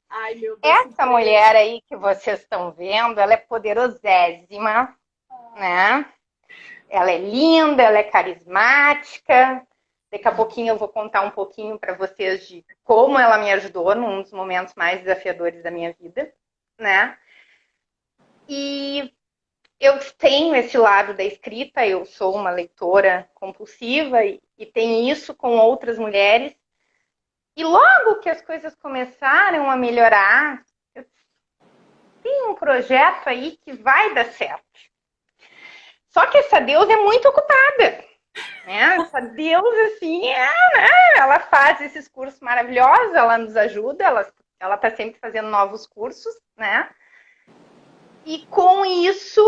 Ai, meu Deus. Essa mulher aí que vocês estão vendo, ela é poderosésima, né? Ela é linda, ela é carismática. Daqui a pouquinho eu vou contar um pouquinho para vocês de como ela me ajudou num dos momentos mais desafiadores da minha vida, né? E eu tenho esse lado da escrita, eu sou uma leitora compulsiva e tenho isso com outras mulheres. E logo que as coisas começaram a melhorar, eu tenho um projeto aí que vai dar certo. Só que essa deusa é muito ocupada. Né? Essa deusa, assim, né? Ela faz esses cursos maravilhosos, ela nos ajuda, ela está sempre fazendo novos cursos, né? E com isso,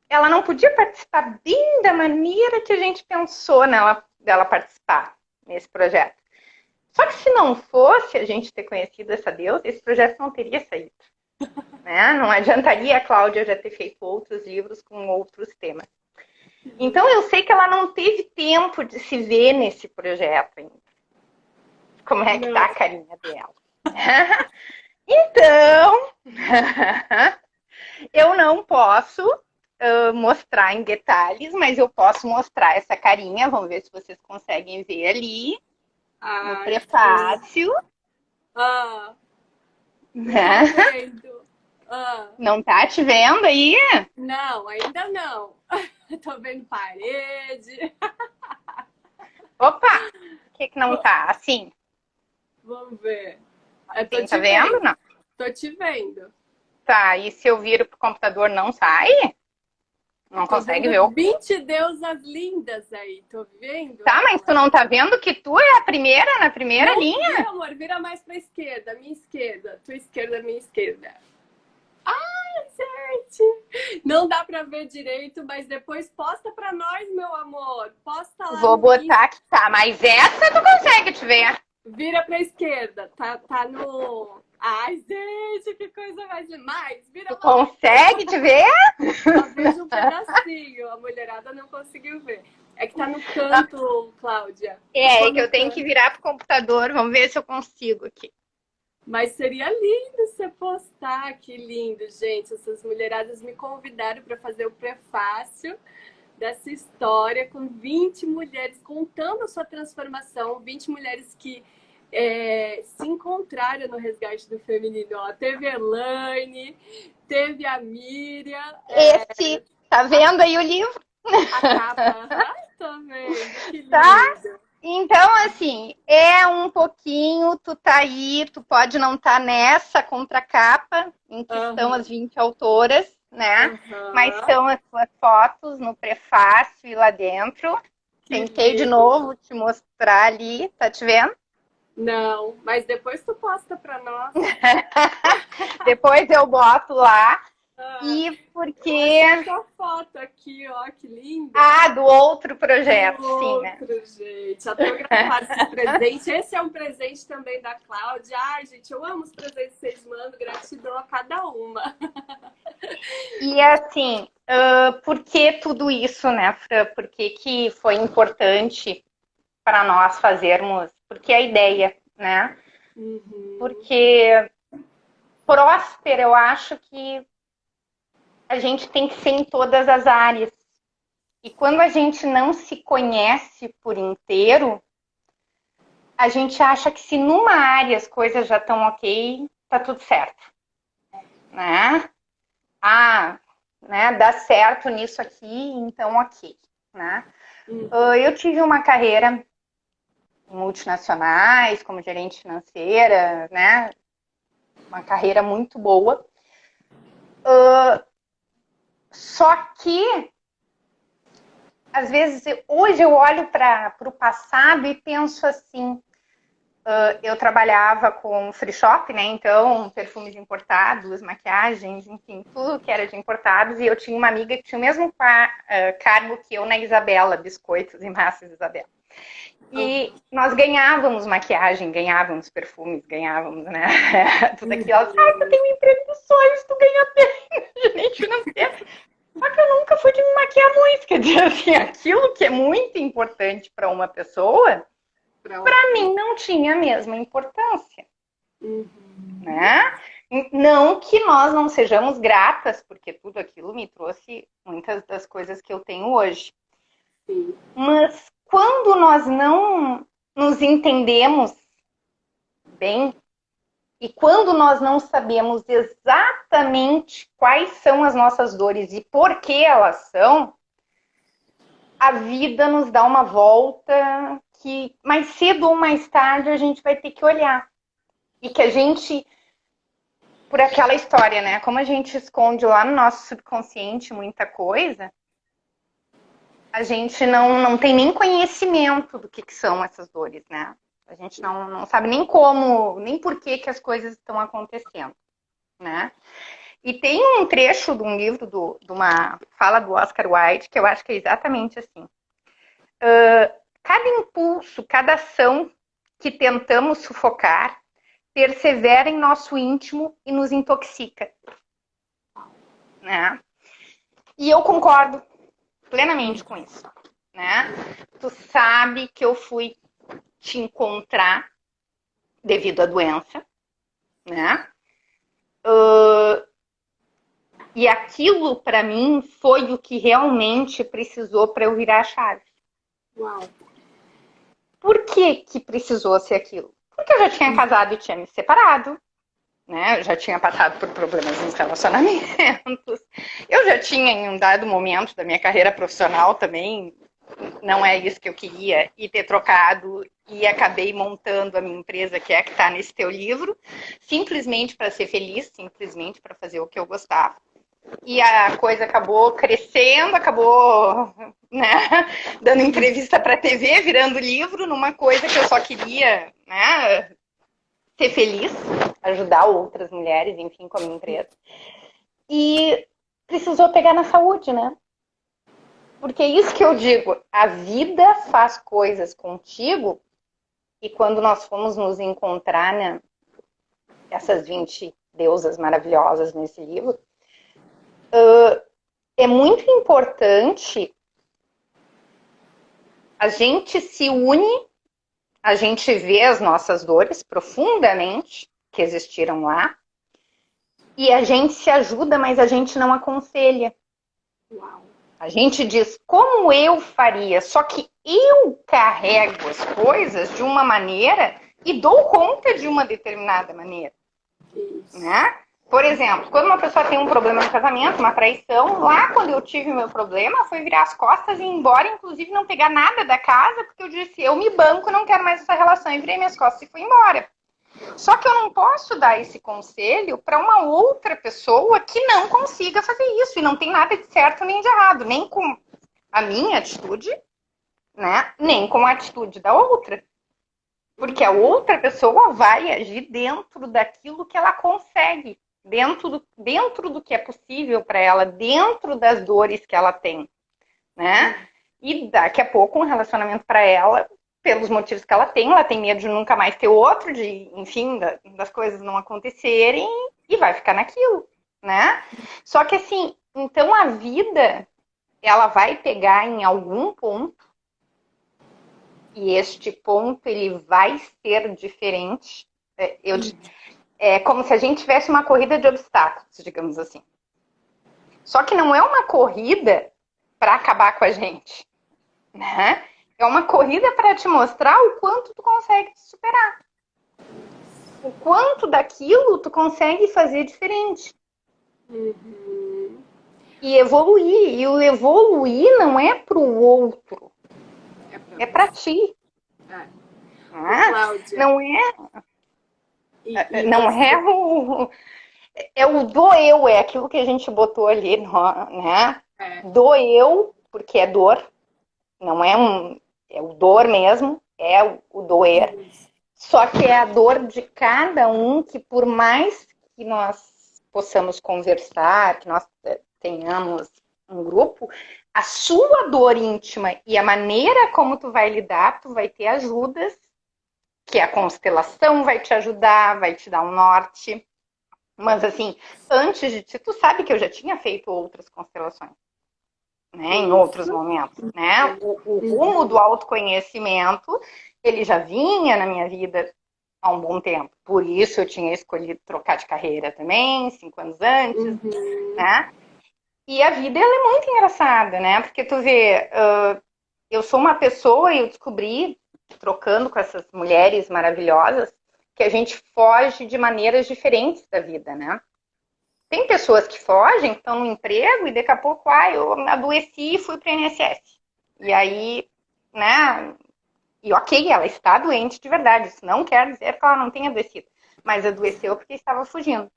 ela não podia participar bem da maneira que a gente pensou dela participar nesse projeto. Só que se não fosse a gente ter conhecido essa deusa, esse projeto não teria saído. Né? Não adiantaria a Cláudia já ter feito outros livros com outros temas. Então, eu sei que ela não teve tempo de se ver nesse projeto ainda. Como é que tá a carinha dela? Então, eu não posso mostrar em detalhes, mas eu posso mostrar essa carinha. Vamos ver se vocês conseguem ver ali no prefácio. Não tô vendo. Não tá te vendo aí? Não, ainda não. Tô vendo parede. Opa! O que não tá? Assim? Vamos ver. Assim, tá vendo? Não. Tô te vendo. Tá, e se eu viro pro computador não sai? Não consegue ver? 20 deusas lindas aí, tô vendo. Tá, mas tu não tá vendo que tu é a primeira, na primeira linha? Meu amor, vira mais pra esquerda, minha esquerda. Tua esquerda, minha esquerda. Ai, gente! Não dá pra ver direito, mas depois posta pra nós, meu amor. Posta lá. Vou botar que tá, mas essa tu consegue te ver. Vira pra esquerda, tá no... Ai, gente, que coisa mais... Vira tu consegue te ver? Só vejo um pedacinho, a mulherada não conseguiu ver. É que tá no canto, Cláudia. É que eu tenho que virar pro computador, vamos ver se eu consigo aqui. Mas seria lindo você postar, que lindo, gente. Essas mulheradas me convidaram para fazer o prefácio dessa história com 20 mulheres contando a sua transformação, 20 mulheres que se encontraram no resgate do feminino. Ó, teve a Elaine, teve a Miriam. Tá vendo aí o livro? A capa. Ai, tô vendo, que lindo. Tá? Então, assim, é um pouquinho, tu tá aí, tu pode não estar nessa contracapa em que estão as 20 autoras, né? Mas são as suas fotos no prefácio e lá dentro. Tentei de novo te mostrar ali, tá te vendo? Não, mas depois tu posta pra nós. Depois eu boto lá. E porque... Essa foto aqui, ó, que linda. Do outro projeto, sim, né? Gente, autografar esse presente. Esse é um presente também da Cláudia. Ai, gente, eu amo os presentes que vocês mandam. Gratidão a cada uma. E assim, por que tudo isso, né, Fran? Por que foi importante para nós fazermos? Porque a ideia, né? Porque próspera, eu acho que a gente tem que ser em todas as áreas. E quando a gente não se conhece por inteiro, a gente acha que se numa área as coisas já estão ok, tá tudo certo. Né? Né, dá certo nisso aqui, então ok. Né? Eu tive uma carreira em multinacionais, como gerente financeira, né? Uma carreira muito boa. Só que, às vezes, hoje eu olho para o passado e penso assim, eu trabalhava com free shop, né? Então, perfumes importados, maquiagens, enfim, tudo que era de importados. E eu tinha uma amiga que tinha o mesmo cargo que eu na Isabela, biscoitos e massas Isabela. E nós ganhávamos maquiagem, ganhávamos perfumes, ganhávamos, né? Tudo aquilo. Ela disse, tu tem um emprego dos sonhos, tu ganha bem, gerente financeiro. Só que eu nunca fui de me maquiar muito. Quer dizer, assim, aquilo que é muito importante para uma pessoa, para mim não tinha a mesma importância. né? Não que nós não sejamos gratas, porque tudo aquilo me trouxe muitas das coisas que eu tenho hoje. Sim. Mas quando nós não nos entendemos bem e quando nós não sabemos exatamente quais são as nossas dores e por que elas são, a vida nos dá uma volta que mais cedo ou mais tarde a gente vai ter que olhar. E que a gente, por aquela história, né? Como a gente esconde lá no nosso subconsciente muita coisa, a gente não tem nem conhecimento do que são essas dores, né? A gente não sabe nem como, nem por que as coisas estão acontecendo, né? E tem um trecho de um livro, de uma fala do Oscar Wilde, que eu acho que é exatamente assim. Cada impulso, cada ação que tentamos sufocar, persevera em nosso íntimo e nos intoxica. Né? E eu concordo plenamente com isso. Né? Tu sabe que eu fui te encontrar devido à doença, né? E aquilo para mim foi o que realmente precisou para eu virar a chave. Uau. Por que precisou ser aquilo? Porque eu já tinha casado e tinha me separado, né? Eu já tinha passado por problemas nos relacionamentos. Eu já tinha, em um dado momento da minha carreira profissional também, não é isso que eu queria, e ter trocado, e acabei montando a minha empresa, que é a que está nesse teu livro, simplesmente para ser feliz, simplesmente para fazer o que eu gostava. E a coisa acabou crescendo, acabou, né, dando entrevista para a TV, virando livro, numa coisa que eu só queria, né, ser feliz, ajudar outras mulheres, enfim, com a minha empresa. E precisou pegar na saúde, né? Porque é isso que eu digo, a vida faz coisas contigo e quando nós fomos nos encontrar, né, essas 20 deusas maravilhosas nesse livro, é muito importante a gente se une, a gente vê as nossas dores profundamente que existiram lá e a gente se ajuda, mas a gente não aconselha. Uau. A gente diz como eu faria, só que eu carrego as coisas de uma maneira e dou conta de uma determinada maneira. Isso. Né? Por exemplo, quando uma pessoa tem um problema no casamento, uma traição, lá quando eu tive o meu problema, foi virar as costas e ir embora, inclusive não pegar nada da casa, porque eu disse, eu me banco, não quero mais essa relação, e virei minhas costas e fui embora. Só que eu não posso dar esse conselho para uma outra pessoa que não consiga fazer isso, e não tem nada de certo nem de errado, nem com a minha atitude, né? Nem com a atitude da outra. Porque a outra pessoa vai agir dentro daquilo que ela consegue, dentro do que é possível para ela, dentro das dores que ela tem, né? E daqui a pouco um relacionamento para ela, pelos motivos que ela tem medo de nunca mais ter outro, de, enfim, das coisas não acontecerem e vai ficar naquilo, né? Só que assim, então a vida, ela vai pegar em algum ponto e este ponto ele vai ser diferente. É como se a gente tivesse uma corrida de obstáculos, digamos assim. Só que não é uma corrida para acabar com a gente, né? É uma corrida para te mostrar o quanto tu consegue te superar. O quanto daquilo tu consegue fazer diferente. Uhum. E evoluir. E o evoluir não é para o outro. É para ti. Cláudia. Não é... não é o... É o do eu, é aquilo que a gente botou ali, né? Do eu, porque é dor. Não é é o dor mesmo, é o doer. Só que é a dor de cada um que por mais que nós possamos conversar, que nós tenhamos um grupo, a sua dor íntima e a maneira como tu vai lidar, tu vai ter ajudas, que a constelação vai te ajudar, vai te dar um norte. Mas assim, antes de ti, tu sabe que eu já tinha feito outras constelações. Né, em outros momentos, né? O rumo do autoconhecimento, ele já vinha na minha vida há um bom tempo. Por isso eu tinha escolhido trocar de carreira também, 5 anos antes, né? E a vida, ela é muito engraçada, né? Porque tu vê, eu sou uma pessoa e eu descobri, trocando com essas mulheres maravilhosas, que a gente foge de maneiras diferentes da vida, né? Tem pessoas que fogem, que estão no emprego e daqui a pouco, eu adoeci e fui para o INSS. E aí, né? E ok, ela está doente de verdade. Isso não quer dizer que ela não tenha adoecido. Mas adoeceu porque estava fugindo.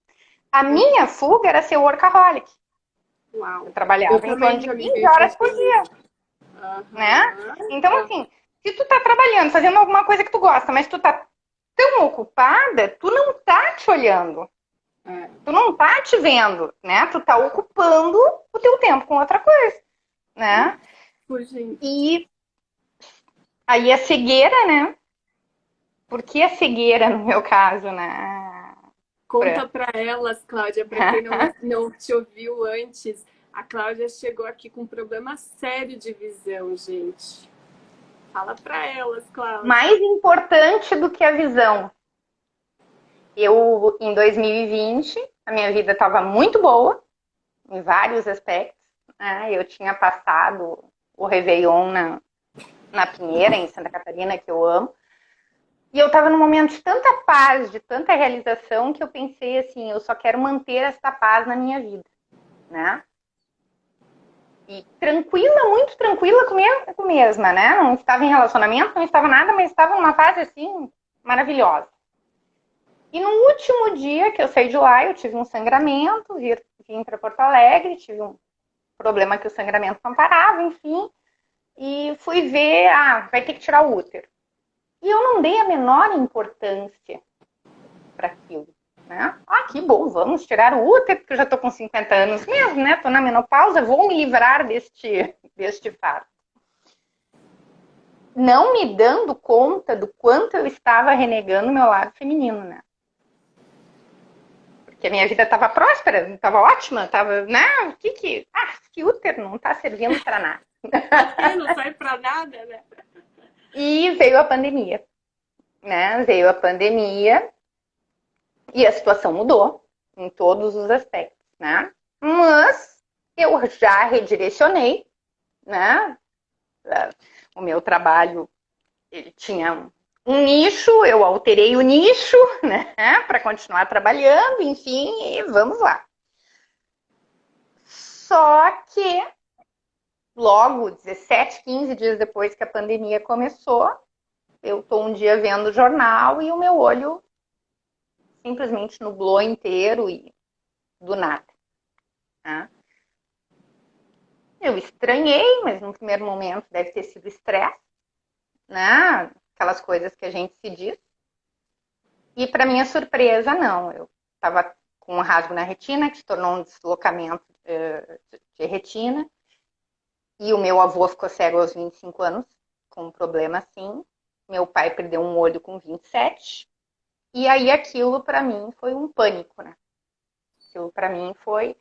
A minha fuga era ser workaholic. Uau. Eu trabalhava em torno de Já me 15 vi horas por fazer dia, isso. né? Então, assim, se tu tá trabalhando, fazendo alguma coisa que tu gosta, mas tu tá tão ocupada, tu não tá te olhando. Tu não tá te vendo, né? Tu tá ocupando o teu tempo com outra coisa, né? E aí a cegueira, né? Por que a cegueira no meu caso, né? Conta para elas, Cláudia, para quem não te ouviu antes, a Cláudia chegou aqui com um problema sério de visão, gente. Fala para elas, Cláudia. Mais importante do que a visão. Eu, em 2020, a minha vida estava muito boa, em vários aspectos. Né? Eu tinha passado o Réveillon na Pinheira, em Santa Catarina, que eu amo. E eu estava num momento de tanta paz, de tanta realização, que eu pensei assim, eu só quero manter essa paz na minha vida. Né? E tranquila, muito tranquila comigo mesma, né? Não estava em relacionamento, não estava nada, mas estava numa fase assim, maravilhosa. E no último dia que eu saí de lá, eu tive um sangramento, vim para Porto Alegre, tive um problema que o sangramento não parava, enfim. E fui ver, vai ter que tirar o útero. E eu não dei a menor importância para aquilo. Né? Que bom, vamos tirar o útero, porque eu já estou com 50 anos mesmo, né? Estou na menopausa, vou me livrar deste fardo. Não me dando conta do quanto eu estava renegando meu lado feminino, né? Porque a minha vida estava próspera, estava ótima, estava, né? Que útero não está servindo para nada. Não serve para nada, né? E veio a pandemia, né? Veio a pandemia e a situação mudou em todos os aspectos, né? Mas eu já redirecionei, né? O meu trabalho, ele tinha um nicho, eu alterei o nicho, né? Para continuar trabalhando, enfim, e vamos lá. Só que logo, 17, 15 dias depois que a pandemia começou, eu estou um dia vendo o jornal e o meu olho simplesmente nublou inteiro e do nada. Né? Eu estranhei, mas no primeiro momento deve ter sido estresse, né? Aquelas coisas que a gente se diz. E para minha surpresa, não. Eu estava com um rasgo na retina, que se tornou um deslocamento de retina. E o meu avô ficou cego aos 25 anos, com um problema assim. Meu pai perdeu um olho com 27. E aí aquilo para mim foi um pânico, né? Aquilo para mim foi...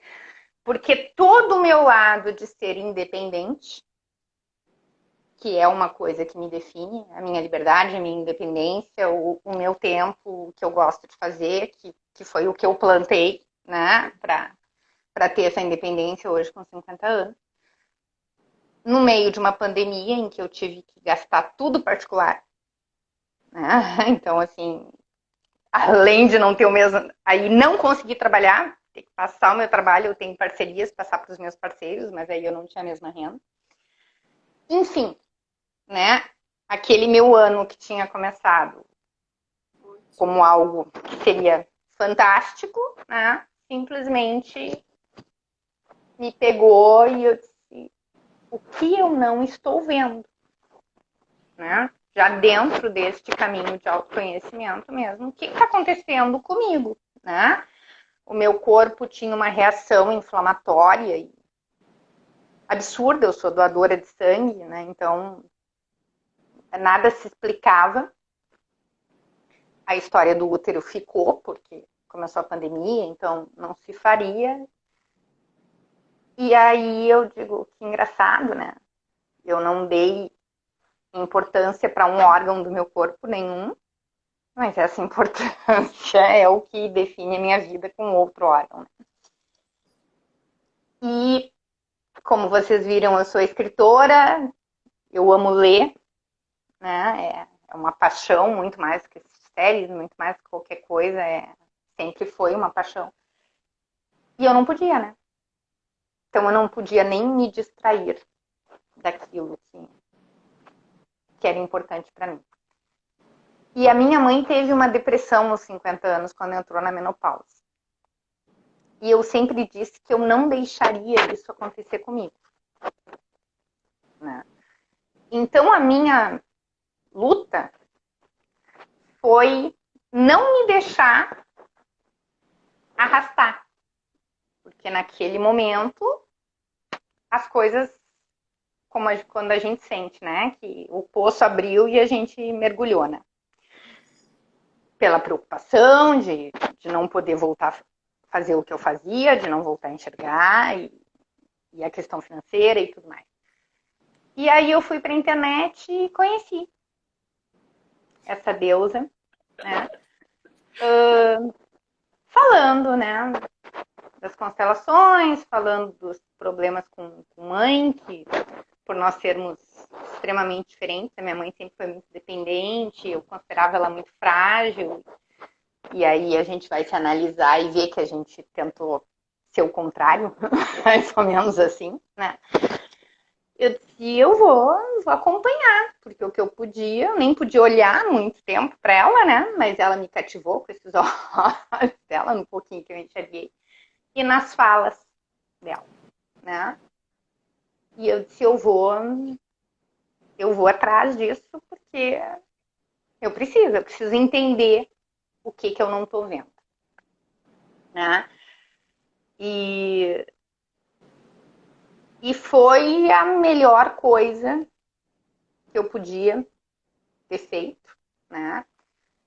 Porque todo o meu lado de ser independente, que é uma coisa que me define, a minha liberdade, a minha independência, o meu tempo, o que eu gosto de fazer, que foi o que eu plantei, né? Para ter essa independência hoje com 50 anos. No meio de uma pandemia em que eu tive que gastar tudo particular. Né? Então, assim, além de não ter o mesmo... Aí não consegui trabalhar, ter que passar o meu trabalho, eu tenho parcerias, passar para os meus parceiros, mas aí eu não tinha a mesma renda. Enfim, né? Aquele meu ano que tinha começado como algo que seria fantástico, né? Simplesmente me pegou e eu disse, o que eu não estou vendo? Né? Já dentro deste caminho de autoconhecimento mesmo, o que está acontecendo comigo? Né? O meu corpo tinha uma reação inflamatória absurda, eu sou doadora de sangue, né? Então nada se explicava. A história do útero ficou, porque começou a pandemia, então não se faria. E aí eu digo, que engraçado, né? Eu não dei importância para um órgão do meu corpo nenhum. Mas essa importância é o que define a minha vida com outro órgão, né? E, como vocês viram, eu sou escritora, eu amo ler, né? É uma paixão, muito mais que séries, muito mais que qualquer coisa, sempre foi uma paixão. E eu não podia, né? Então eu não podia nem me distrair daquilo que era importante para mim. E a minha mãe teve uma depressão aos 50 anos, quando entrou na menopausa. E eu sempre disse que eu não deixaria isso acontecer comigo, né? Então a minha luta foi não me deixar arrastar. Porque naquele momento as coisas, como quando a gente sente, né? Que o poço abriu e a gente mergulhou, né? Pela preocupação de não poder voltar a fazer o que eu fazia, de não voltar a enxergar, e a questão financeira e tudo mais. E aí eu fui para a internet e conheci essa deusa, né? Falando, né? Das constelações, falando dos problemas com mãe, que por nós sermos extremamente diferentes, a minha mãe sempre foi muito dependente, eu considerava ela muito frágil, e aí a gente vai se analisar e ver que a gente tentou ser o contrário, mais ou menos assim, né? Eu disse, eu vou acompanhar, porque o que eu podia, eu nem podia olhar muito tempo para ela, né? Mas ela me cativou com esses olhos dela, no pouquinho que eu enxerguei, e nas falas dela, né? E eu disse, eu vou atrás disso, porque eu preciso entender o que eu não estou vendo, né? E foi a melhor coisa que eu podia ter feito, né?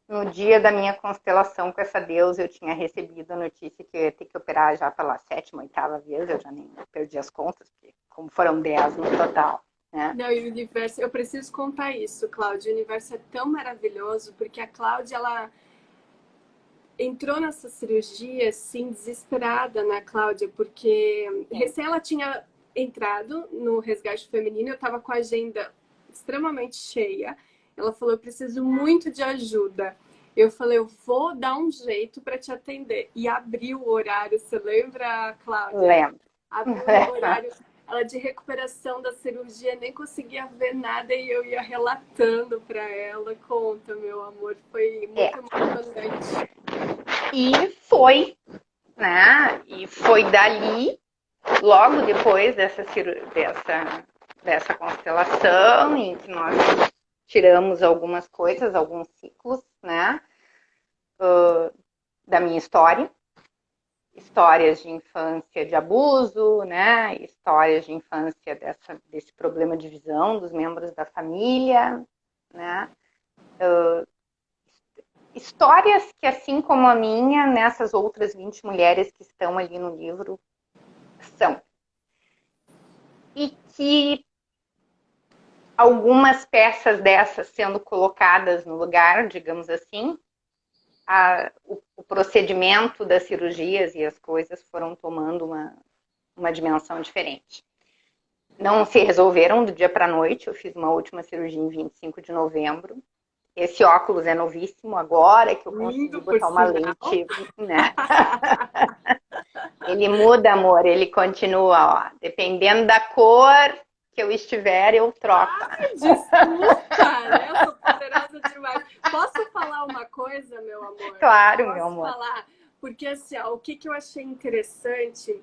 No dia da minha constelação com essa deusa, eu tinha recebido a notícia que eu ia ter que operar já pela 7ª, 8ª vez, eu já nem perdi as contas, porque como foram 10 no total, né? Não, e o universo, eu preciso contar isso, Cláudia. O universo é tão maravilhoso, porque a Cláudia, ela entrou nessa cirurgia, assim, desesperada, né, Cláudia? Porque recém ela tinha entrado no resgate feminino, eu tava com a agenda extremamente cheia. Ela falou, eu preciso muito de ajuda. Eu falei, eu vou dar um jeito para te atender. E abriu o horário, você lembra, Cláudia? Lembro. Abriu o horário, ela de recuperação da cirurgia, nem conseguia ver nada e eu ia relatando para ela. Conta, meu amor, foi muito emocionante. E foi, né? E foi dali, logo depois dessa constelação, em que nós tiramos algumas coisas, alguns ciclos, né? Da minha história. Histórias de infância de abuso, né? Histórias de infância desse problema de visão dos membros da família, né? Histórias que, assim como a minha, nessas outras 20 mulheres que estão ali no livro, são. E que algumas peças dessas sendo colocadas no lugar, digamos assim, o procedimento das cirurgias e as coisas foram tomando uma dimensão diferente. Não se resolveram do dia para a noite, eu fiz uma última cirurgia em 25 de novembro. Esse óculos é novíssimo agora, que eu consegui botar uma lente, né? Ele muda, amor, ele continua, ó. Dependendo da cor que eu estiver, eu troco. Ai, desculpa, né? Eu sou poderosa demais. Posso falar uma coisa, meu amor? Claro, meu amor. Posso falar? Porque, assim, ó, o que eu achei interessante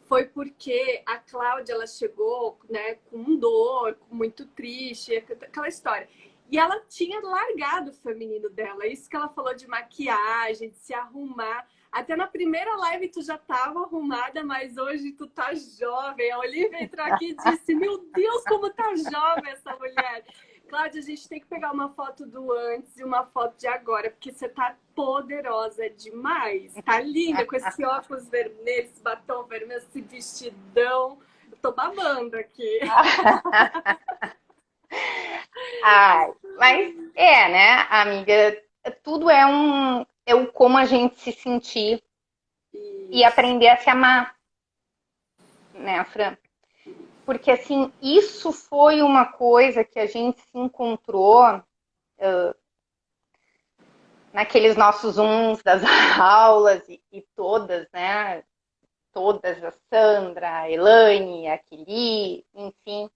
foi porque a Cláudia, ela chegou, né, com dor, muito triste, aquela história. E ela tinha largado o feminino dela. Isso que ela falou de maquiagem, de se arrumar. Até na primeira live tu já estava arrumada, mas hoje tu tá jovem. A Olivia entrou aqui e disse, meu Deus, como tá jovem essa mulher. Cláudia, a gente tem que pegar uma foto do antes e uma foto de agora, porque você tá poderosa demais. Tá linda, com esse óculos vermelho, esse batom vermelho, esse vestidão. Eu tô babando aqui. Ai, mas né, amiga, tudo é o como a gente se sentir e aprender a se amar, né, Fran? Porque, assim, isso foi uma coisa que a gente se encontrou naqueles nossos Zooms das aulas e todas, né? Todas, a Sandra, a Elaine, a Kili, enfim.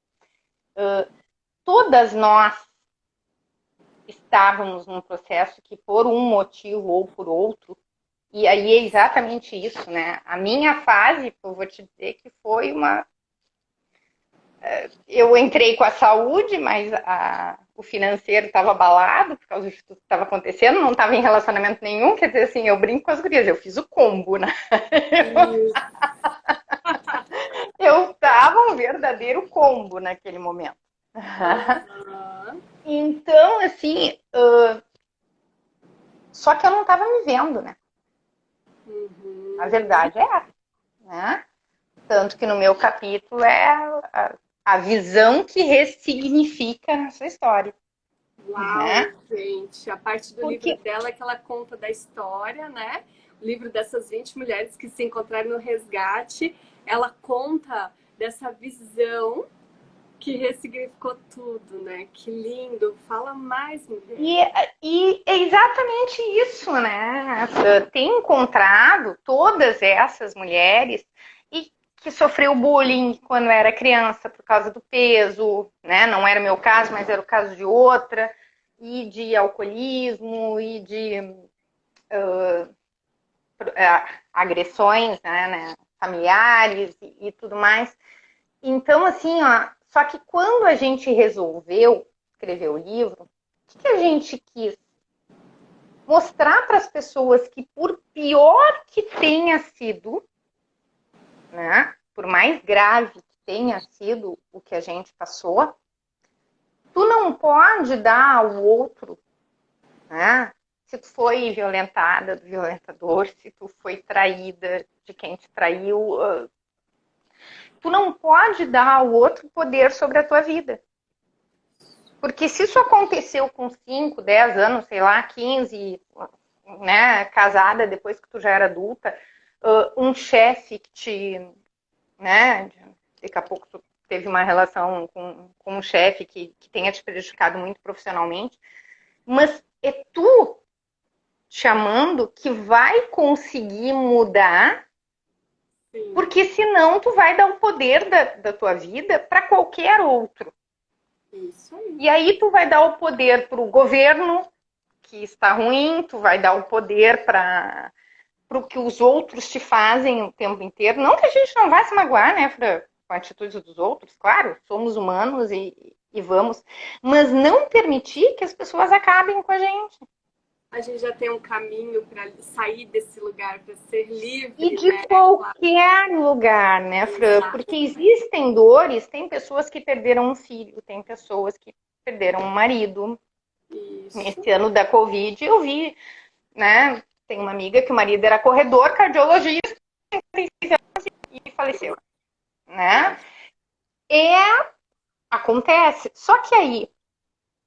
Todas nós estávamos num processo que, por um motivo ou por outro, e aí é exatamente isso, né? A minha fase, eu vou te dizer que foi uma... Eu entrei com a saúde, mas o financeiro estava abalado por causa de tudo que estava acontecendo, não estava em relacionamento nenhum, quer dizer assim, eu brinco com as gurias, eu fiz o combo, né? Eu estava um verdadeiro combo naquele momento. Então, assim, só que eu não estava me vendo, né? A verdade é essa, né? Tanto que no meu capítulo é a visão que ressignifica essa história. Uau, né? Gente, a parte do livro dela é que ela conta da história, né? O livro dessas 20 mulheres que se encontraram no resgate, ela conta dessa visão que ressignificou tudo, né? Que lindo. Fala mais, mulher. E é exatamente isso, né? Tem encontrado todas essas mulheres que sofreu bullying quando era criança por causa do peso, né? Não era meu caso, mas era o caso de outra, e de alcoolismo, e de agressões, né, familiares e tudo mais. Então, assim, ó, só que quando a gente resolveu escrever o livro, o que a gente quis? Mostrar para as pessoas que, por pior que tenha sido, né, por mais grave que tenha sido o que a gente passou, tu não pode dar ao outro, né, se tu foi violentada do violentador, se tu foi traída de quem te traiu, tu não pode dar ao outro poder sobre a tua vida. Porque se isso aconteceu com 5, 10 anos, sei lá, 15, né, casada depois que tu já era adulta, um chefe que te, né, daqui a pouco tu teve uma relação com um chefe que tenha te prejudicado muito profissionalmente, mas é tu te amando que vai conseguir mudar. Sim. Porque senão tu vai dar o poder da tua vida para qualquer outro. Isso aí. E aí tu vai dar o poder para o governo, que está ruim, tu vai dar o poder para o que os outros te fazem o tempo inteiro. Não que a gente não vá se magoar, né, com a atitude dos outros, claro, somos humanos e vamos, mas não permitir que as pessoas acabem com a gente. A gente já tem um caminho para sair desse lugar, para ser livre. E de qualquer lugar, né, Fran? Exato. Porque existem dores, tem pessoas que perderam um filho, tem pessoas que perderam um marido. Isso. Nesse ano da Covid, eu vi, né? Tem uma amiga que o marido era corredor, cardiologista, e faleceu, né? Acontece. Só que aí,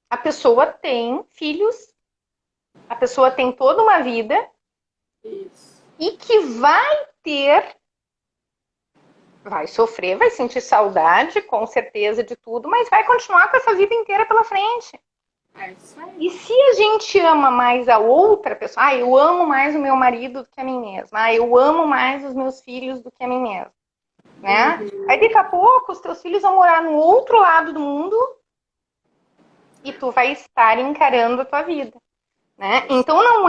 a pessoa tem filhos, a pessoa tem toda uma vida. Isso. E que vai sofrer, vai sentir saudade, com certeza, de tudo, mas vai continuar com essa vida inteira pela frente. É isso aí. E se a gente ama mais a outra pessoa, eu amo mais o meu marido do que a mim mesma, eu amo mais os meus filhos do que a mim mesma, né? Aí daqui a pouco os teus filhos vão morar no outro lado do mundo e tu vai estar encarando a tua vida. Né? Então não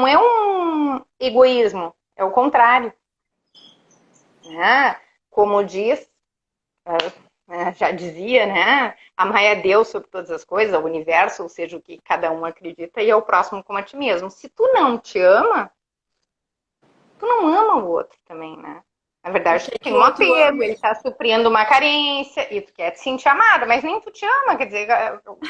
é um egoísmo, é o contrário. Né? Como diz, já dizia, né? Amai a Deus sobre todas as coisas, ao universo, ou seja, o que cada um acredita, e ao próximo como a ti mesmo. Se tu não te ama, tu não ama o outro também, né? Na verdade, tu tem um apego, ele está suprindo uma carência, e tu quer te sentir amada, mas nem tu te ama, quer dizer,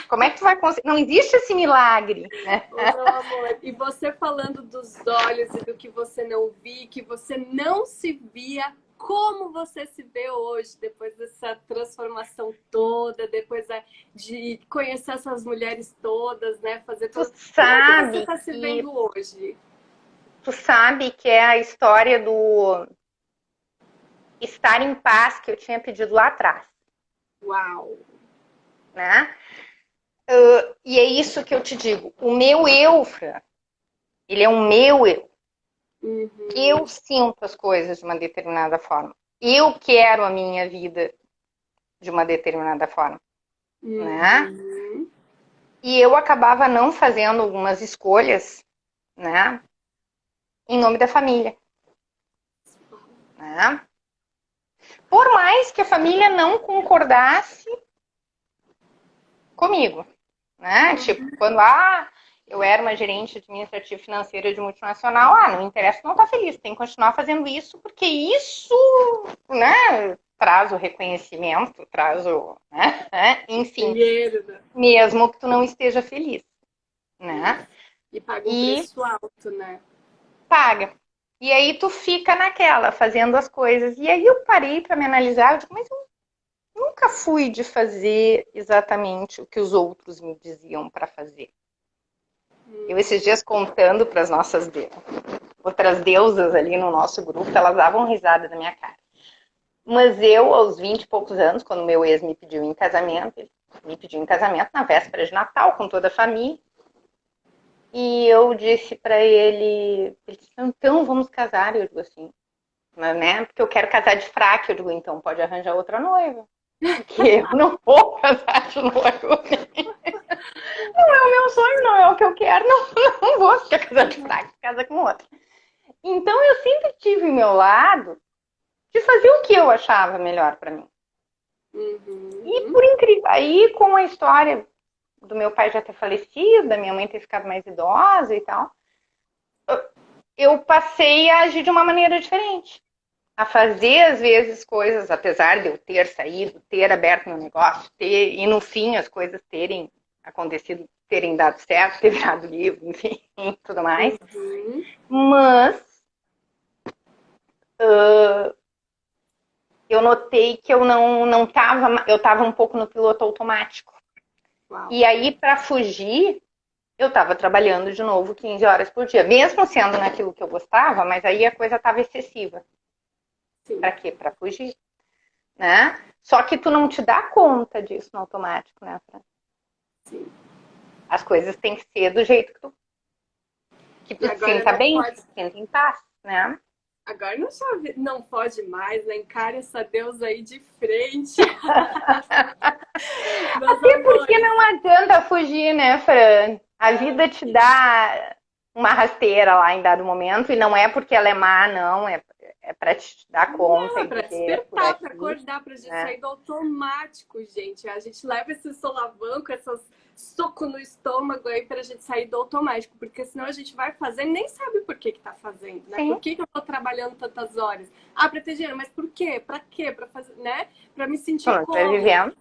como é que tu vai conseguir? Não existe esse milagre, né? Meu amor, e você falando dos olhos e do que você não via, que você não se via como você se vê hoje, depois dessa transformação toda, depois de conhecer essas mulheres todas, né? Fazer Tu tudo. Como é que você sabe está se que vendo hoje? tu sabe que é a história do estar em paz que eu tinha pedido lá atrás, Uau! né? E é isso que eu te digo. O meu eu, Fran, ele é um meu eu. Eu Uhum. sinto as coisas de uma determinada forma. Eu quero a minha vida de uma determinada forma, né? Uhum. E eu acabava não fazendo algumas escolhas, né? Em nome da família, né? Por mais que a família não concordasse comigo, né? Tipo, quando eu era uma gerente administrativa financeira de multinacional, não interessa não estar feliz, tem que continuar fazendo isso, porque isso, né, traz o reconhecimento, traz o, né? Enfim, Dinheiro, né? mesmo que tu não esteja feliz, né? E paga um E preço alto, né? paga. E aí tu fica naquela, fazendo as coisas. E aí eu parei para me analisar, eu digo, mas eu nunca fui de fazer exatamente o que os outros me diziam para fazer. Eu esses dias contando para as nossas outras deusas ali no nosso grupo, elas davam risada da minha cara. Mas eu, aos 20 e poucos anos, quando meu ex me pediu em casamento, ele me pediu em casamento na véspera de Natal, com toda a família. E eu disse para ele disse, então vamos casar. Eu digo assim, né? Porque eu quero casar de fraque. Eu digo, então pode arranjar outra noiva. Porque eu não vou casar de noiva. Não é o meu sonho, não é o que eu quero. Não, não vou ficar casar de fraque, casa com outra. Então eu sempre tive o meu lado de fazer o que eu achava melhor para mim. E Uhum. por incrível, aí com a história do meu pai já ter falecido, da minha mãe ter ficado mais idosa e tal, eu passei a agir de uma maneira diferente. A fazer, às vezes, coisas, apesar de eu ter saído, ter aberto meu negócio, e no fim as coisas terem acontecido, terem dado certo, ter virado livro, enfim, tudo mais. Uhum. Mas eu notei que eu não tava, eu estava um pouco no piloto automático. Uau. E aí, para fugir, eu estava trabalhando de novo 15 horas por dia, mesmo sendo naquilo que eu gostava, mas aí a coisa estava excessiva. Sim. Para quê? Para fugir, né? Só que tu não te dá conta disso no automático, né, Fran? Sim. As coisas têm que ser do jeito que E tu te agora sinta não bem, que pode. tu te sinta em paz, né? Agora não pode mais, né? Encare essa deusa aí de frente. Meus Até porque amores. não adianta fugir, né, Fran? A vida te dá uma rasteira lá em dado momento, e não é porque ela é má, não, é para te dar Não, conta é e para dizer por despertar, para aqui, acordar, para a gente né? sair do automático, gente. A gente leva esse solavanco, essas soco no estômago aí para a gente sair do automático, porque senão a gente vai fazer e nem sabe por que tá fazendo, né? Por Sim, que eu tô trabalhando tantas horas? Ah, para ter dinheiro, mas por quê? Para quê? Para fazer, né? Para me sentir pronto, vai como? vivendo.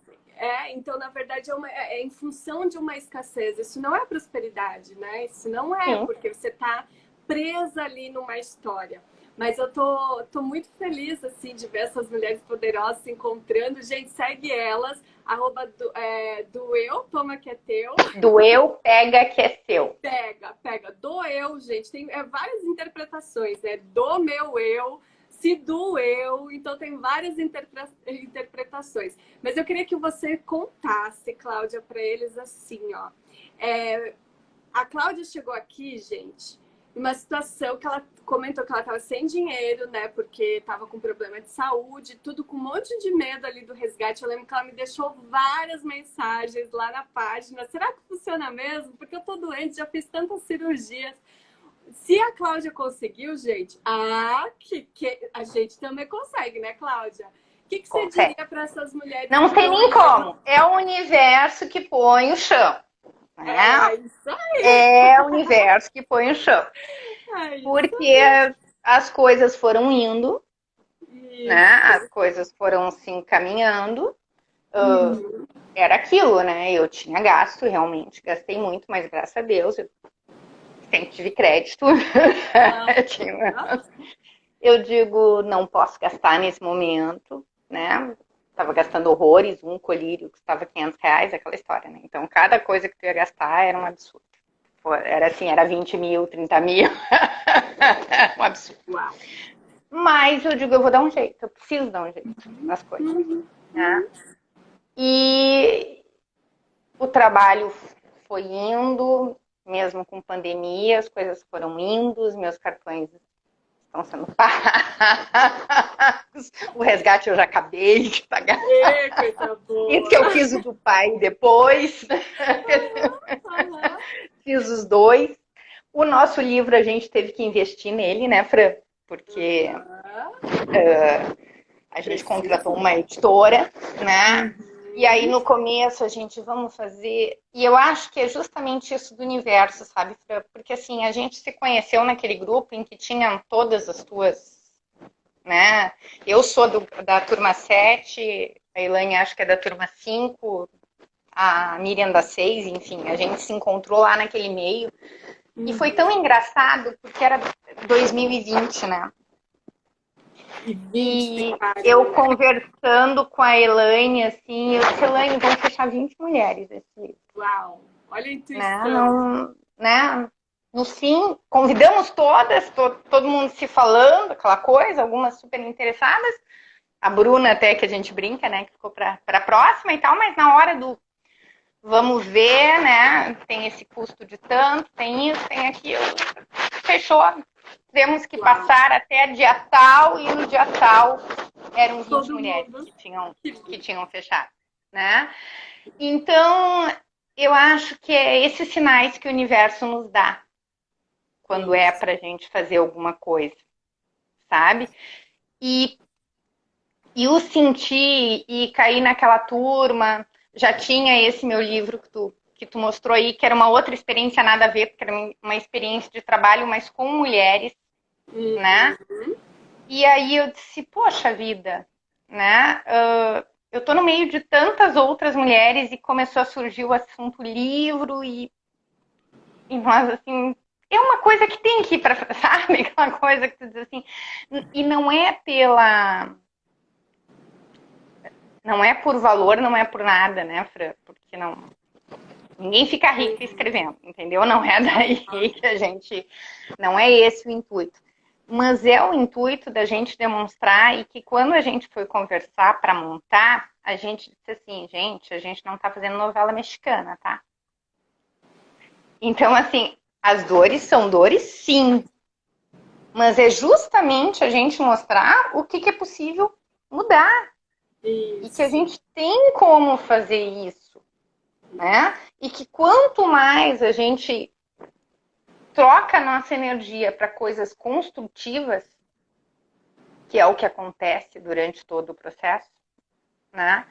Então, na verdade, é em função de uma escassez. Isso não é prosperidade, né? Isso não é, Sim. porque você está presa ali numa história. Mas eu tô muito feliz, assim, de ver essas mulheres poderosas se encontrando. Gente, segue elas, @doeu, toma que é teu. Doeu, pega que é seu. Pega, doeu, gente. Tem várias interpretações, né? Do meu eu, se doeu, então tem várias interpretações. Mas eu queria que você contasse, Cláudia, para eles assim, ó. A Cláudia chegou aqui, gente, numa situação que ela comentou que ela estava sem dinheiro, né? Porque estava com problema de saúde, tudo com um monte de medo ali do resgate. Eu lembro que ela me deixou várias mensagens lá na página. Será que funciona mesmo? Porque eu tô doente, já fiz tantas cirurgias. Se a Cláudia conseguiu, gente, que a gente também consegue, né, Cláudia? O que você Consegue. diria para essas mulheres Não que tem estão nem aí? como. É o universo que põe o chão, né? É isso aí, É o universo que põe o chão. é isso Porque aí. as coisas foram indo, né? As Isso. coisas foram se encaminhando. Uhum. Era aquilo, né? Eu tinha gasto, realmente. Gastei muito, mas graças a Deus eu sempre tive crédito. Ah, Eu tinha- Eu digo, não posso gastar nesse momento, né? Estava gastando horrores, um colírio custava R$ 500, aquela história, né? Então, cada coisa que tu ia gastar era um absurdo. Era assim, era 20 mil, 30 mil. Um absurdo. Uau. Mas eu digo, eu vou dar um jeito, eu preciso dar um jeito nas coisas. Né? E o trabalho foi indo, mesmo com pandemia, as coisas foram indo, os meus cartões estão sendo pagos, o resgate eu já acabei de pagar. Coisa boa. Isso que eu fiz o do pai depois. Fiz os dois. O nosso livro a gente teve que investir nele, né, Fran? Porque a gente contratou uma editora, né? E aí no começo a gente vamos fazer. E eu acho que é justamente isso do universo, sabe, Fran? Porque assim, a gente se conheceu naquele grupo em que tinham todas as tuas. Né? Eu sou da turma 7, a Elaine acho que é da turma 5, a Miriam da 6, enfim, a gente se encontrou lá naquele meio. E foi tão engraçado, porque era 2020, né? E eu conversando com a Elaine, assim, eu disse, Elaine, vamos fechar 20 mulheres esse livro. Uau, olha a intuição. Né? Não, né? No fim, convidamos todas, todo mundo se falando, aquela coisa, algumas super interessadas. A Bruna até, que a gente brinca, né? Que ficou para a próxima e tal, mas na hora do vamos ver, né? Tem esse custo de tanto, tem isso, tem aquilo. Fechou. Temos que passar até dia tal, e no dia tal eram 20 mulheres que tinham fechado, né? Então, eu acho que é esses sinais que o universo nos dá quando é pra gente fazer alguma coisa, sabe? E o sentir e cair naquela turma, já tinha esse meu livro que tu mostrou aí, que era uma outra experiência nada a ver, porque era uma experiência de trabalho, mas com mulheres, né? E aí eu disse, poxa vida, né? Eu tô no meio de tantas outras mulheres e começou a surgir o assunto livro e nós, assim, é uma coisa que tem que ir pra, sabe? Aquela coisa que tu diz assim, e não é não é por valor, não é por nada, né, Fran? Porque ninguém fica rico escrevendo, entendeu? Não é daí que a gente, não é esse o intuito. Mas é o intuito da gente demonstrar e que quando a gente foi conversar para montar, a gente disse assim, gente, a gente não tá fazendo novela mexicana, tá? Então, assim, as dores são dores, sim. Mas é justamente a gente mostrar o que é possível mudar. Isso. E que a gente tem como fazer isso, né? E que quanto mais a gente troca a nossa energia para coisas construtivas, que é o que acontece durante todo o processo, né?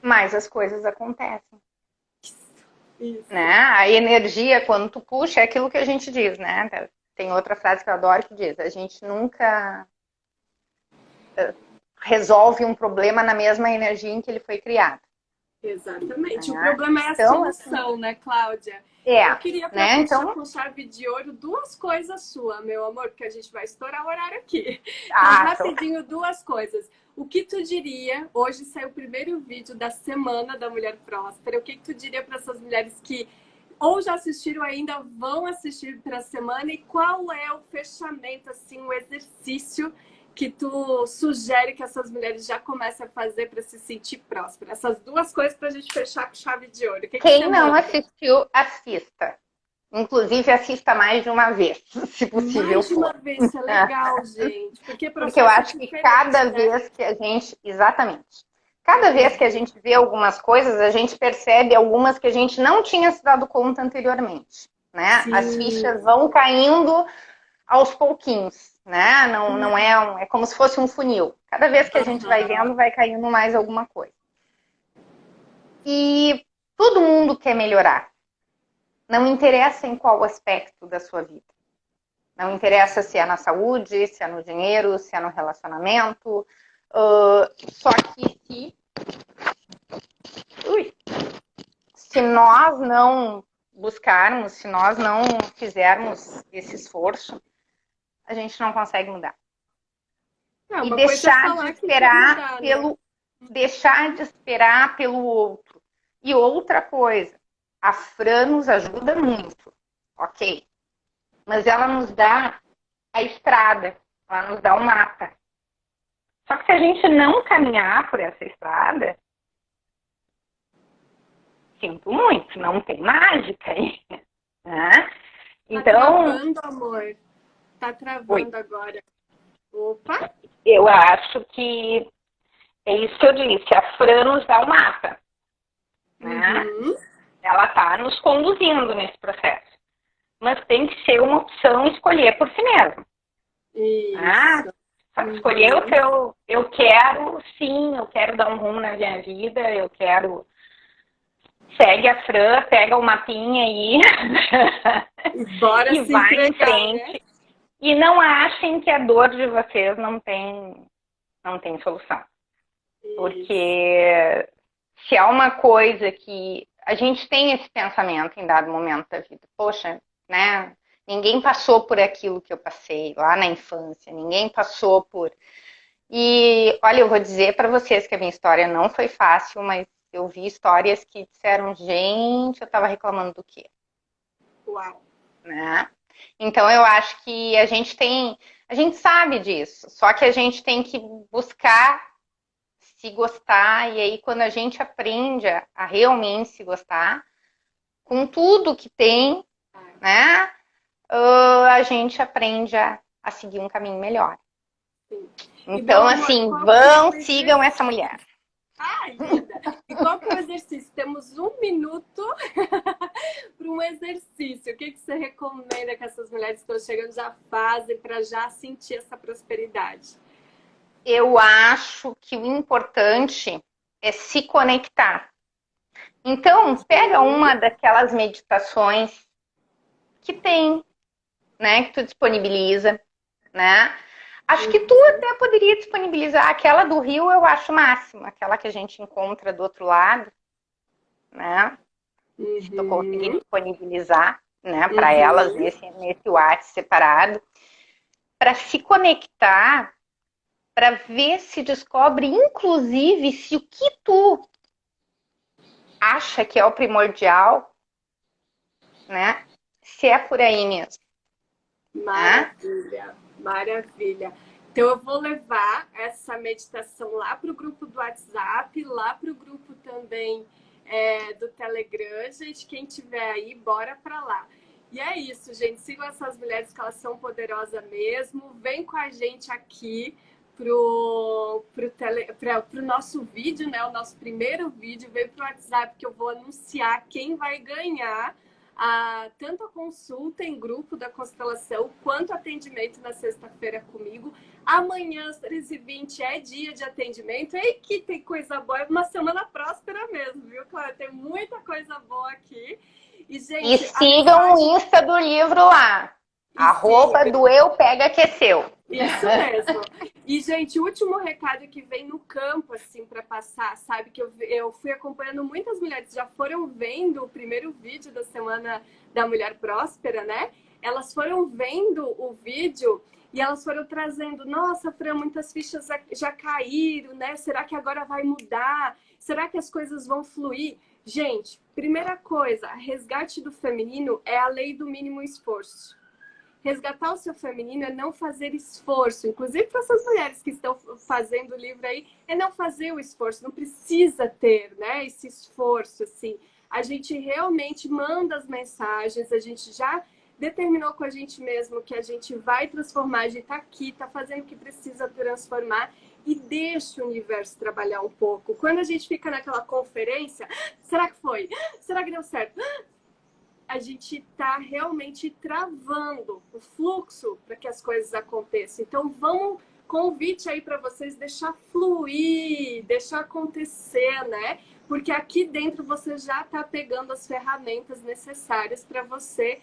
Mais as coisas acontecem. Isso. Né? A energia, quando tu puxa, é aquilo que a gente diz, né? Tem outra frase que eu adoro que diz, a gente nunca resolve um problema na mesma energia em que ele foi criado. Exatamente. O problema é a solução, assim, né, Cláudia? Eu queria para fechar com chave de ouro duas coisas suas, meu amor, porque a gente vai estourar o horário aqui. Mas rapidinho, duas coisas. O que tu diria, hoje saiu o primeiro vídeo da Semana da Mulher Próspera, o que tu diria para essas mulheres que ou já assistiram ainda vão assistir para a semana, e qual é o fechamento, assim, o exercício que tu sugere que essas mulheres já comecem a fazer para se sentir prósperas? Essas duas coisas para a gente fechar com chave de ouro. Quem não assistiu, assista. Inclusive, assista mais de uma vez, se possível. Mais de uma vez, isso é legal, gente. Porque eu acho que cada vez que a gente... Exatamente. Cada vez que a gente vê algumas coisas, a gente percebe algumas que a gente não tinha se dado conta anteriormente, né? Sim. As fichas vão caindo aos pouquinhos, né? Não é como se fosse um funil. Cada vez que a gente vai vendo, vai caindo mais alguma coisa. E todo mundo quer melhorar. Não interessa em qual aspecto da sua vida. Não interessa se é na saúde, se é no dinheiro, se é no relacionamento. Só que se nós não buscarmos, se nós não fizermos esse esforço, a gente não consegue mudar. E uma coisa é falar que tem que mudar, né? deixar de esperar pelo outro. E outra coisa, a Fran nos ajuda muito, ok? Mas ela nos dá a estrada, ela nos dá o mapa. Só que se a gente não caminhar por essa estrada, sinto muito, não tem mágica aí. Né? Então, travando, amor. Tá travando oi. Agora. Opa! Eu acho que é isso que eu disse, a Fran nos dá o mapa. Né? Uhum. Ela está nos conduzindo nesse processo. Mas tem que ser uma opção escolher por si mesmo. Isso. Escolher o que eu quero, sim, eu quero dar um rumo na minha vida, eu quero... Segue a Fran, pega o mapinha aí Bora e se vai entregar, em frente. né? E não achem que a dor de vocês não tem solução. Isso. Porque se há uma coisa que a gente tem esse pensamento em dado momento da vida, poxa, né? Ninguém passou por aquilo que eu passei lá na infância, ninguém passou por... E, olha, eu vou dizer para vocês que a minha história não foi fácil, mas eu vi histórias que disseram, gente, eu estava reclamando do quê? Uau! Né? Então, eu acho que a gente sabe disso, só que a gente tem que buscar se gostar, e aí quando a gente aprende a realmente se gostar, com tudo que tem, né, a gente aprende a seguir um caminho melhor. Sim. Então, amor, assim, vão, sigam essa mulher. Ai, linda! E qual que é o exercício? Temos 1 minuto para um exercício. O que você recomenda que essas mulheres que estão chegando já fazem para já sentir essa prosperidade? Eu acho que o importante é se conectar. Então, pega uma daquelas meditações que tem, né, que tu disponibiliza, né? Acho que tu até poderia disponibilizar aquela do Rio, eu acho máxima, aquela que a gente encontra do outro lado, né? Se tu conseguir disponibilizar, né, para elas nesse WhatsApp separado, para se conectar, para ver se descobre, inclusive, se o que tu acha que é o primordial, né, se é por aí mesmo. Maravilha, maravilha. Então eu vou levar essa meditação lá para o grupo do WhatsApp, lá para o grupo também do Telegram. Gente, quem tiver aí, bora para lá. E é isso, gente. Sigam essas mulheres que elas são poderosas mesmo. Vem com a gente aqui pro nosso vídeo, né? O nosso primeiro vídeo. Vem pro WhatsApp que eu vou anunciar quem vai ganhar tanto a consulta em grupo da constelação quanto atendimento na sexta-feira comigo. Amanhã às 13h20 é dia de atendimento. E que tem coisa boa, é uma semana próspera mesmo, viu, Cláudia? Tem muita coisa boa aqui. E, gente, e sigam o Insta do livro lá. @ do Eu Pega Que É Seu. Isso mesmo. E, gente, o último recado que vem no campo, assim, para passar, sabe? Que eu fui acompanhando muitas mulheres, já foram vendo o primeiro vídeo da Semana da Mulher Próspera, né? Elas foram vendo o vídeo e elas foram trazendo, nossa, Fran, muitas fichas já caíram, né? Será que agora vai mudar? Será que as coisas vão fluir? Gente, primeira coisa, resgate do feminino é a lei do mínimo esforço. Resgatar o seu feminino é não fazer esforço. Inclusive para essas mulheres que estão fazendo o livro aí, é não fazer o esforço. Não precisa ter, né, esse esforço, assim. A gente realmente manda as mensagens, a gente já determinou com a gente mesmo que a gente vai transformar, a gente está aqui, está fazendo o que precisa transformar e deixa o universo trabalhar um pouco. Quando a gente fica naquela conferência, será que foi? Será que deu certo? A gente está realmente travando o fluxo para que as coisas aconteçam. Então, convite aí para vocês deixar fluir, deixar acontecer, né? Porque aqui dentro você já está pegando as ferramentas necessárias para você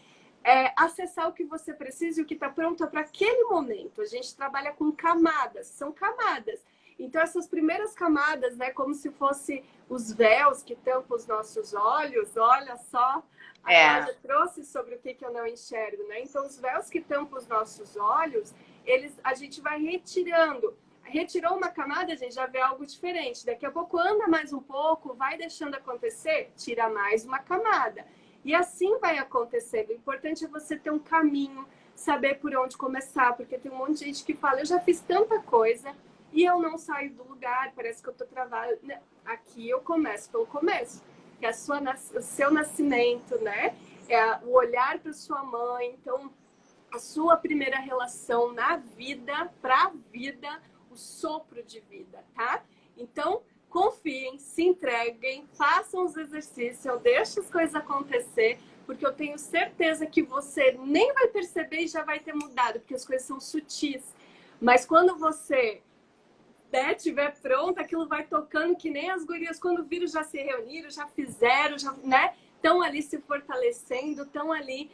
acessar o que você precisa e o que está pronto para aquele momento. A gente trabalha com camadas, são camadas. Então, essas primeiras camadas, né, como se fossem os véus que tampam os nossos olhos, olha só, a Cláudia trouxe sobre o que eu não enxergo, né? Então, os véus que tampam os nossos olhos, a gente vai retirando. retirou uma camada, a gente já vê algo diferente. Daqui a pouco anda mais um pouco, vai deixando acontecer, tira mais uma camada. E assim vai acontecendo. O importante é você ter um caminho, saber por onde começar, porque tem um monte de gente que fala, eu já fiz tanta coisa e eu não saio do lugar, parece que eu tô travada. Aqui eu começo pelo começo, que é o seu nascimento, né? É o olhar para sua mãe, então a sua primeira relação na vida, para a vida, o sopro de vida, tá? Então, confiem, se entreguem, façam os exercícios, deixem as coisas acontecer, porque eu tenho certeza que você nem vai perceber e já vai ter mudado, porque as coisas são sutis. Mas quando você estiver pronta, aquilo vai tocando que nem as gurias, quando viram, já se reuniram, já fizeram, já, né? Estão ali se fortalecendo, estão ali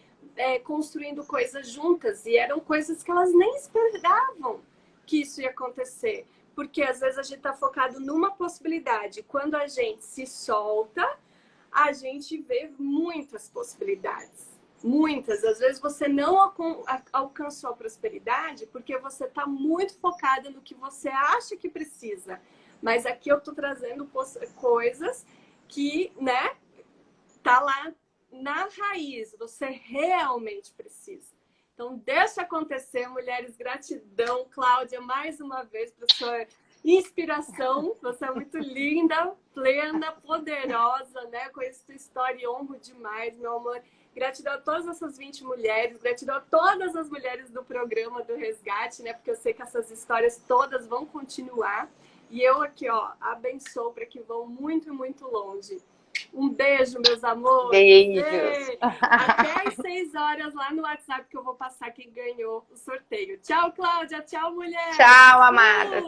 construindo coisas juntas. E eram coisas que elas nem esperavam que isso ia acontecer. Porque às vezes a gente está focado numa possibilidade. Quando a gente se solta, a gente vê muitas possibilidades. Muitas. Às vezes você não alcançou a prosperidade porque você está muito focada no que você acha que precisa. Mas aqui eu estou trazendo coisas que, né, tá lá na raiz. Você realmente precisa. Então, deixa acontecer, mulheres. Gratidão, Cláudia, mais uma vez, para sua inspiração. Você é muito linda, plena, poderosa, né? Conheço sua história e honro demais, meu amor. Gratidão a todas essas 20 mulheres, gratidão a todas as mulheres do programa do Resgate, né? Porque eu sei que essas histórias todas vão continuar. E eu aqui, ó, abençoo para que vão muito, muito longe. Um beijo, meus amores. Beijos. Até às 6 horas lá no WhatsApp que eu vou passar quem ganhou o sorteio. Tchau, Cláudia. Tchau, mulher. Tchau, amada.